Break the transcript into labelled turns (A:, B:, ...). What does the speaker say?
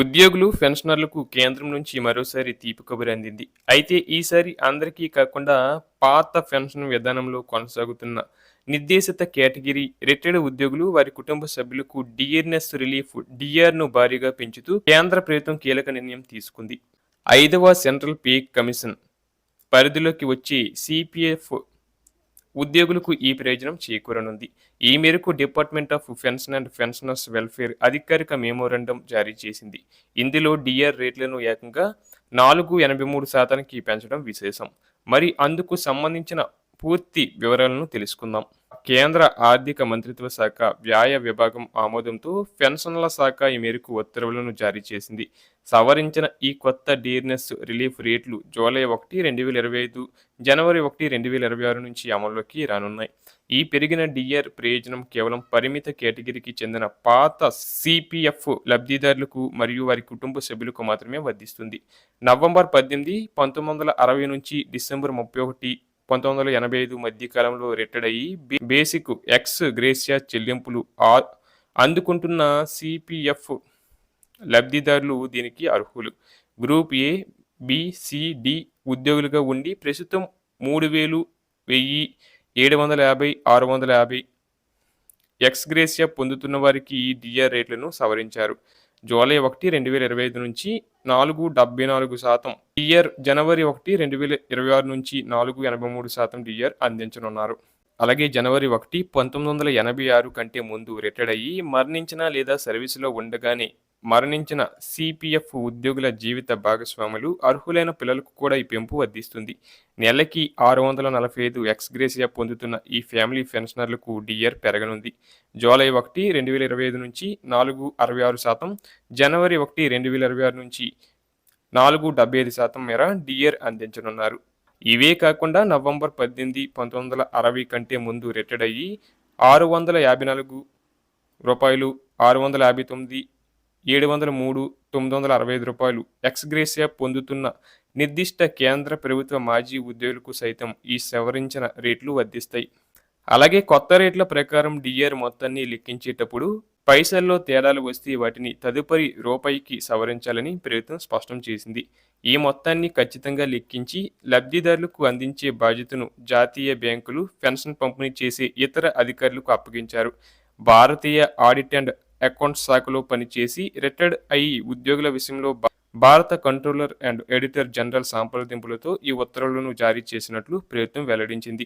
A: ఉద్యోగులు, పెన్షనర్లకు కేంద్రం నుంచి మరోసారి తీపి కబురు అందింది. అయితే ఈసారి అందరికీ కాకుండా పాత పెన్షన్ విధానంలో కొనసాగుతున్న నిర్దేశిత కేటగిరీ రిటైర్డ్ ఉద్యోగులు, వారి కుటుంబ సభ్యులకు డిఆర్‌నెస్ రిలీఫ్ డిఆర్‌ను భారీగా పెంచుతూ కేంద్ర ప్రభుత్వం కీలక నిర్ణయం తీసుకుంది. 5వ సెంట్రల్ పే కమిషన్ పరిధిలోకి వచ్చే సిపిఎఫ్ ఉద్యోగులకు ఈ ప్రయోజనం చేకూరనుంది. ఈ మేరకు department of pension and pensioners welfare అధికారిక మెమోరాండం జారీ చేసింది. ఇందులో డిఆర్ రేట్లను ఏకంగా 4.83% పెంచడం విశేషం. మరి అందుకు సంబంధించిన పూర్తి వివరాలను తెలుసుకుందాం. కేంద్ర ఆర్థిక మంత్రిత్వ శాఖ వ్యయ విభాగం ఆమోదంతో పెన్షన్ల శాఖ ఈ మేరకు ఉత్తర్వులను జారీ చేసింది. సవరించిన ఈ కొత్త డిఆర్‌నెస్ రిలీఫ్ రేట్లు జూలై 1, 2025, జనవరి 1, 2026 నుంచి అమల్లోకి రానున్నాయి. ఈ పెరిగిన డిఆర్ ప్రయోజనం కేవలం పరిమిత కేటగిరీకి చెందిన పాత సిపిఎఫ్ లబ్ధిదారులకు మరియు వారి కుటుంబ సభ్యులకు మాత్రమే వర్తిస్తుంది. నవంబర్ 18, 1960 నుంచి డిసెంబర్ 31, 1985 మధ్య కాలంలో రిటైర్డ్ అయ్యి బేసిక్ ఎక్స్ గ్రేషియా చెల్లింపులు అందుకుంటున్న సిపిఎఫ్ లబ్ధిదారులు దీనికి అర్హులు. Group A, B, C, D ఉద్యోగులుగా ఉండి ప్రస్తుతం 3,000, 1,000, 750, 650 ఎక్స్ గ్రేషియా పొందుతున్న వారికి ఈ డిఆర్ రేట్లను సవరించారు. జూలై 1, 2025 నుంచి 4.74% డిఆర్, జనవరి 1, 2026 నుంచి 4.83% డిఆర్ అందించనున్నారు. అలాగే జనవరి 1, 1986 కంటే ముందు రిటైర్డ్ అయ్యి మరణించిన లేదా సర్వీసులో ఉండగానే మరణించిన సిపిఎఫ్ ఉద్యోగుల జీవిత భాగస్వాములు, అర్హులైన పిల్లలకు కూడా ఈ పెంపు వర్తిస్తుంది. నెలకి 645 ఎక్స్ గ్రేషియా పొందుతున్న ఈ ఫ్యామిలీ పెన్షనర్లకు డిఆర్ పెరగనుంది. జూలై 1, 2025 నుంచి 4.66%, జనవరి 1, 2026 నుంచి 4.75% మేర డిఆర్ అందించనున్నారు. ఇవే కాకుండా నవంబర్ 18, 1960 కంటే ముందు రిటైర్డ్ అయ్యి రూ. 654, 659, 703, 965 ఎక్స్ గ్రేషియా పొందుతున్న నిర్దిష్ట కేంద్ర ప్రభుత్వ మాజీ ఉద్యోగులకు సైతం ఈ సవరించిన రేట్లు వర్తిస్తాయి. అలాగే కొత్త రేట్ల ప్రకారం డిఆర్ మొత్తాన్ని లెక్కించేటప్పుడు పైసల్లో తేడాలు వస్తే వాటిని తదుపరి రూపాయికి సవరించాలని ప్రభుత్వం స్పష్టం చేసింది. ఈ మొత్తాన్ని ఖచ్చితంగా లెక్కించి లబ్ధిదారులకు అందించే బాధ్యతను జాతీయ బ్యాంకులు, పెన్షన్ పంపిణీ చేసే ఇతర అధికారులకు అప్పగించారు. భారతీయ ఆడిట్ అండ్ అకౌంట్స్ శాఖలో పనిచేసి రిటైర్డ్ అయ్యి ఉద్యోగుల విషయంలో భారత కంట్రోలర్ అండ్ ఆడిటర్ జనరల్ సంప్రదింపులతో ఈ ఉత్తర్వులను జారీ చేసినట్లు ప్రభుత్వం వెల్లడించింది.